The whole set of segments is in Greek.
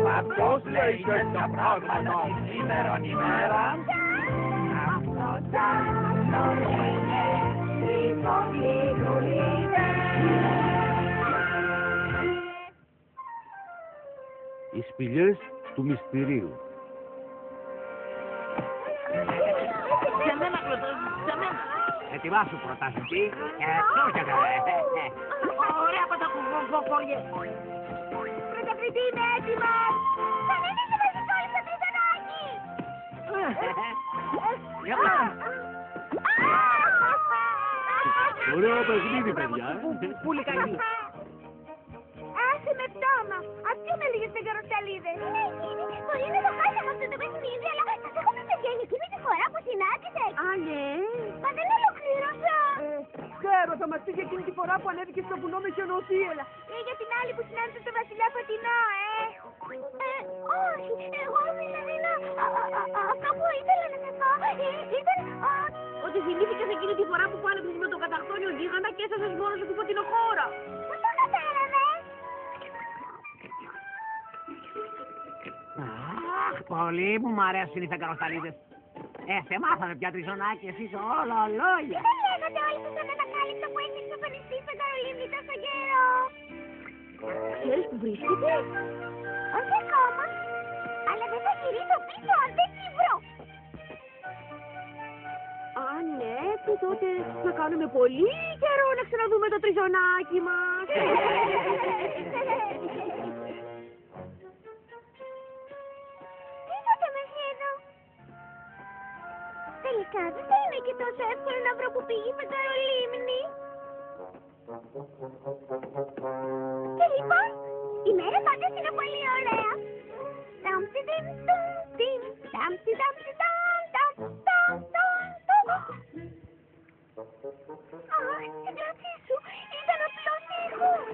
Μα ποιος λέει τέτοια πράγματα σήμερον ημέρα? Αυτός άλλος είναι Οι σπηλιές του μυστηρίου. Σε μένα, σε μένα. Ετοιμάσου πρωταθλητή και σώκεται. Ωραία πατακουβοκόρια. Πρωταθλητή, είμαι έτοιμος. Κανένας δεν βάζει κόλλη στο τριζωνάκι. Ωραίο παιχνίδι, παιδιά. Πολύ καλή. Άσε με πτώμα. Αυτή με λίγες φεγγαροσταλίδες. Είναι εκείνη. Μπορεί να το χάσαμε αυτό το παιχνίδι, αλλά σας έχω πει παιδιά για εκείνη τη φορά που συνάντησες. Α, ναι. Μα δεν ολοκλήρωσα. Ξέρω, θα μας πει για εκείνη τη φορά που ανέβηκε στο βουνό με χιονοθύελα. Για την άλλη που συνάντησε τον βασιλιά Φωτεινό, όχι, εγώ δηλαδή αυτό που ήθελα να σας πω ήταν Ότι θυμήθηκες εκείνη τη φορά που πάλεψες με τον καταχτόνιο γίγαντα και έσασες μόνος σου τη φωτεινοχώρα. Πώς το κατάλαβες? Αχ, πολύ μου μ' αρέσουν οι φεγγαροσταλίδες. Σε μάθαμε πια τριζωνάκι, εσείς όλα λόγια. Δεν λέγατε όλοι σας τον ανακάλυψα που έχει εξαφανιστεί στο Καρολίμνη τόσο καιρό. Ξέρεις που βρίσκεται? Όχι ακόμα, αλλά δεν θα γυρίσω πίσω αν δεν τη βρω. Α, ναι, που τότε θα κάνουμε πολύ καιρό να ξαναδούμε το τριζωνάκι μας. Ήρθατε μαζί εδώ. Τελικά δεν θα είναι και τόσο εύκολο να βρω που πήγε η Φεγγαρολίμνη. Και λοιπόν, η μέρα πάντως είναι πολύ ωραία. Ταμψιδιμ τουμ τιμ, ταμψιδαμψιδαμ ταμ ταμ ταμ ταμ. Αχ, την πλάτη σου ήταν απλός ήχος.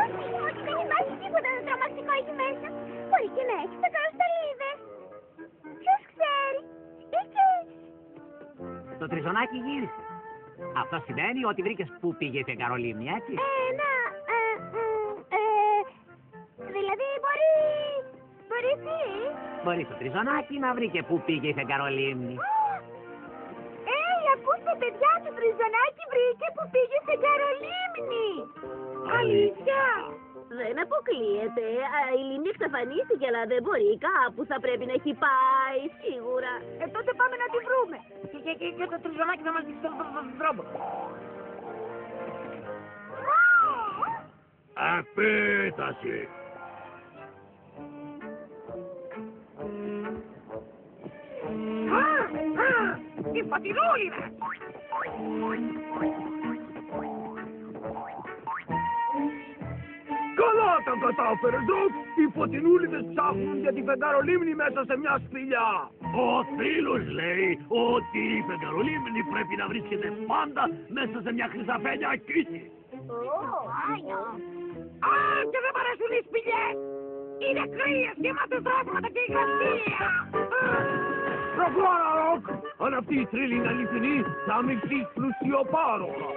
Όχι, ότι δεν υπάρχει τίποτα το τρομακτικό εκεί μέσα. Μπορεί και να έχει φεγγαροσταλίδες. Ποιος ξέρει, ή και... Το τριζωνάκι γύρισε. Αυτό σημαίνει ότι βρήκες πού πήγε η Φεγγαρολίμνη, έτσι. Δηλαδή μπορεί εσύ. Μπορεί το τριζωνάκι να βρει και πού πήγε η Φεγγαρολίμνη. Ακούστε παιδιά, το τριζωνάκι βρήκε που πήγε σε Φεγγαρολίμνη. Αλήθεια. Δεν αποκλείεται. Η λίμνη εξαφανίστηκε, αλλά δεν μπορεί. Κάπου θα πρέπει να έχει πάει, σίγουρα. Τότε πάμε να τη βρούμε. Και το τριζωνάκι θα μας δείξει τον δρόμο. Επίταση. Η φωτεινούλιδα. Καλά τα κατάφερες, Ροκ! Οι φωτεινούλιδες ψάχνουν για τη Φεγγαρολίμνη μέσα σε μια σπηλιά. Ο θρύλος λέει ότι η Φεγγαρολίμνη πρέπει να βρίσκεται πάντα μέσα σε μια χρυσαφένια κήτη. Α, και δεν μ' αρέσουν οι σπηλιές. Είναι κρύες, γεμάτες δράσματα και υγρασία. Προχώρα, Ροκ! Αν αυτή η θρύλη είναι αληθινή, θα αμυφθείς πλουσιοπάροχα.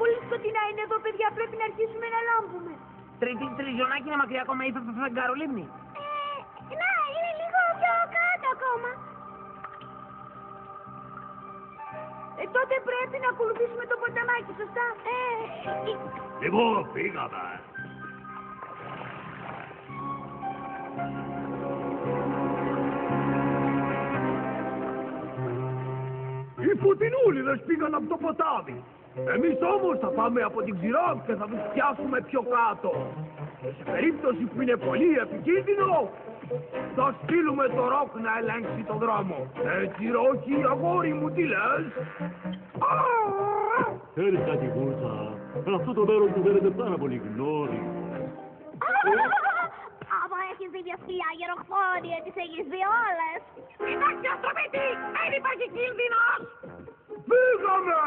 Πολύ σκοτεινά είναι εδώ παιδιά, πρέπει να αρχίσουμε να λάμπουμε. Τριζωνάκι είναι μακριά ακόμα η Φεγγαρολίμνη. Να, είναι λίγο πιο κάτω ακόμα. Τότε πρέπει να ακολουθήσουμε το ποταμάκι, σωστά? Λοιπόν, φύγαμε. Οι φωτεινούλιδες πήγαν από το ποτάμι. Εμείς όμως θα πάμε από την ξηρά και θα τους πιάσουμε πιο κάτω. Και σε περίπτωση που είναι πολύ επικίνδυνο, θα στείλουμε το Ροκ να ελέγξει το δρόμο. Έτσι, Ρόκι, αγόρι μου, τι λες? Ξέρεις κάτι, Γούρτσα, αυτό το μέρος μου φαίνεται πάρα πολύ γνώρι. Aber er ist δίδια φιλιά, γεροχθόνια, τις έχεις δει όλες. Εντάξει, Αστρομήτη, δεν υπάρχει κίνδυνος. Φύγαμε!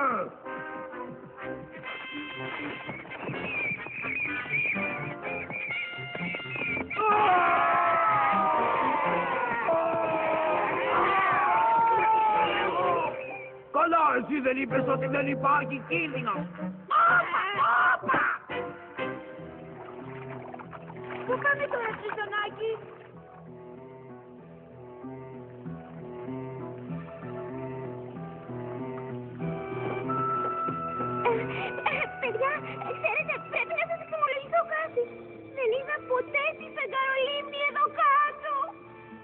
Καλά, εσύ δεν είπες ότι δεν υπάρχει κίνδυνος. Όπα! Πού πάμε τώρα, Τριζωνάκη? Παιδιά, ξέρετε, πρέπει να σας εξομολογηθώ κάτι. Δεν είδα ποτέ τη φεγγαρολίμνη εδώ κάτω.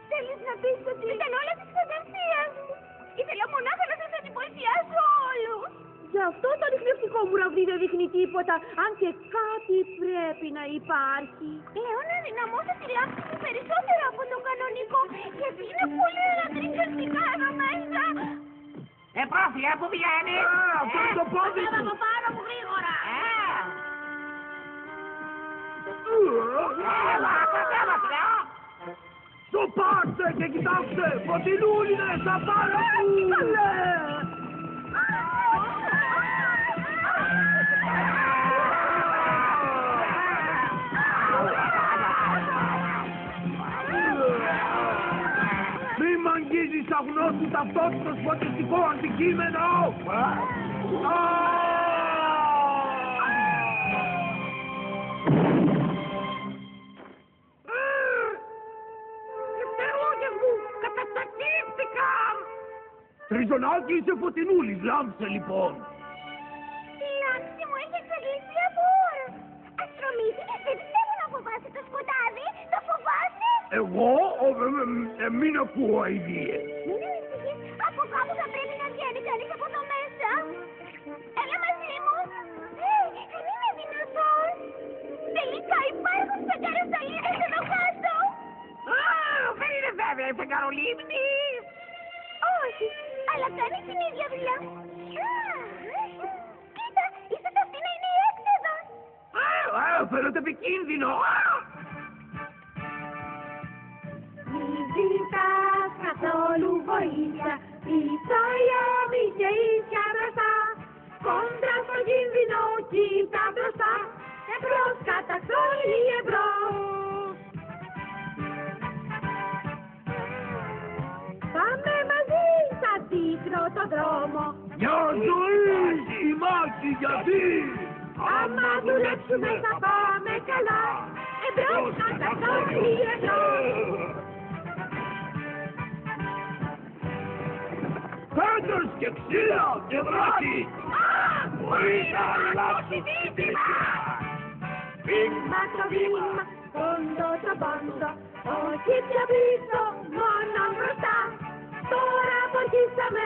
Θέλεις να πεις ότι ήταν όλα της φαντασίας μου. Ήθελα μονάχα να σας εντυπωσιάσω όλους. Γι' αυτό το ανιχνευτικό μου ραβδί δεν δείχνει τίποτα, αν και κάτι πρέπει να υπάρχει. Λέω να δυναμώσω τη λάμψη μου περισσότερο από τον κανονικό, γιατί είναι πολύ ελαττρικαστικά εδώ μέσα. Πρόφια, πού πηγαίνεις? Αυτό είναι το πόδι Έλα του. από πάνω μου γρήγορα. Έλα, λέω. Στο πάρτε και κοιτάξτε, φωτεινούλιδες στα πάνω του. Μη μ' αγγίζεις αγνώστου ταυτότητος φωτιστικό αντικείμενο! Ευτερούγες μου, καταστατήθηκαν. Τριζωνάκι, είσαι φωτεινούλης, λάμψε λοιπόν! Η λάμψη μου έχει εξαλείψει από ώρα. Αστρομήτη, δεν πιστεύω να φοβάσαι το σκοτάδι. Το φοβάσαι? Εγώ, μην ακούω αηδίες. Μην ανησυχείς, από κάπου θα πρέπει να βγαίνει κανείς από εδώ μέσα. Έλα μαζί μου. Δεν είναι δυνατόν. Τελικά υπάρχουν φεγγαροσταλίδες εδώ κάτω. Δεν είναι βέβαια η φεγγαρολίμνη. Όχι, αλλά κάνει την ίδια δουλειά. Κοίτα, ίσως αυτή να είναι η έξοδος. Φαίνεται επικίνδυνο. Μην ζητάς καθόλου βοήθεια, πιτσόλια μη και ίσια μπροστά. Κόντρα στο κίνδυνο, κοίτα μπροστά. Εμπρός, καταξώνει εμπρός. Πάμε μαζί, θα δείχνω τον δρόμο. Μια ζωή, η μάχη γιατί. Άμα δουλέψουμε θα πάμε καλά. Εμπρός, καταξώνει εμπρός. Πέτρες και ξύλα και βράχη. Μπορεί να αλλάξει δίπλα. Βήμα το βήμα, πόντο το πόντο, όχι πια πίσω, μόνο μπροστά. Τώρα που αρχίσαμε,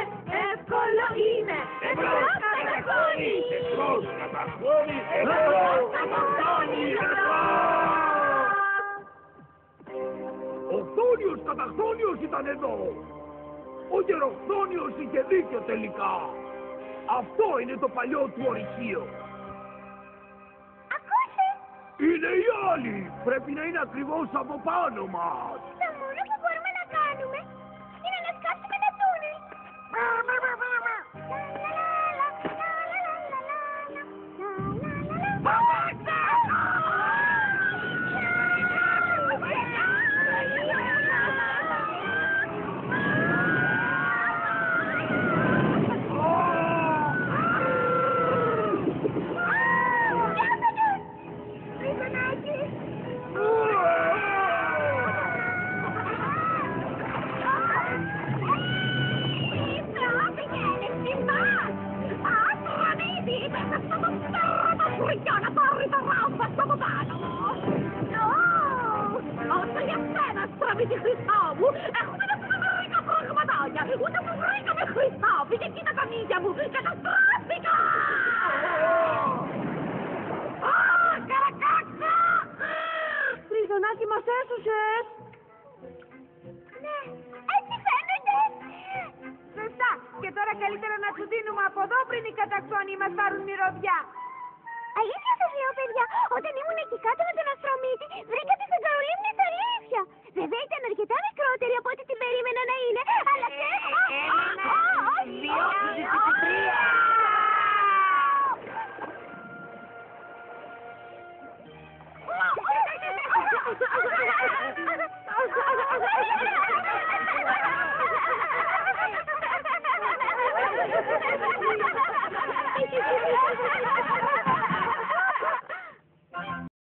εύκολο είναι. Εμπρός καταξώνει! Εμπρός καταξώνει. Εμπρός καταξώνει! Ο Χθόνιος καταχθόνιος ήταν εδώ. Ο Γεροχθόνιος είχε δίκιο τελικά. Αυτό είναι το παλιό του ορυχείο. Ακούσε, Είναι οι άλλοι. Πρέπει να είναι ακριβώς από πάνω μας. το μόνο που μπορούμε να κάνουμε είναι να σκάψουμε τα τούνελ. Όσο για σένα, Αστρομήτη Χρυσό μου, έχουμε να πούμε μερικά πραγματάκια. Ούτε που βρήκαμε Χρυσό, πήγε εκεί τα καμίδια μου, καταστράφηκα! Καρακάξα! Τριζωνάκι, μας έσωσες. Ναι, έτσι φαίνεται. Σωστά. Και τώρα καλύτερα να του δίνουμε από εδώ πριν οι καταξώνοι μας πάρουν μυρωδιά. Αλήθεια σας λέω, παιδιά, όταν ήμουν εκεί κάτω με τον Αστρομήτη, βρήκα τη φεγγαρολίμνη στα αλήθεια. Ha ha ha ha!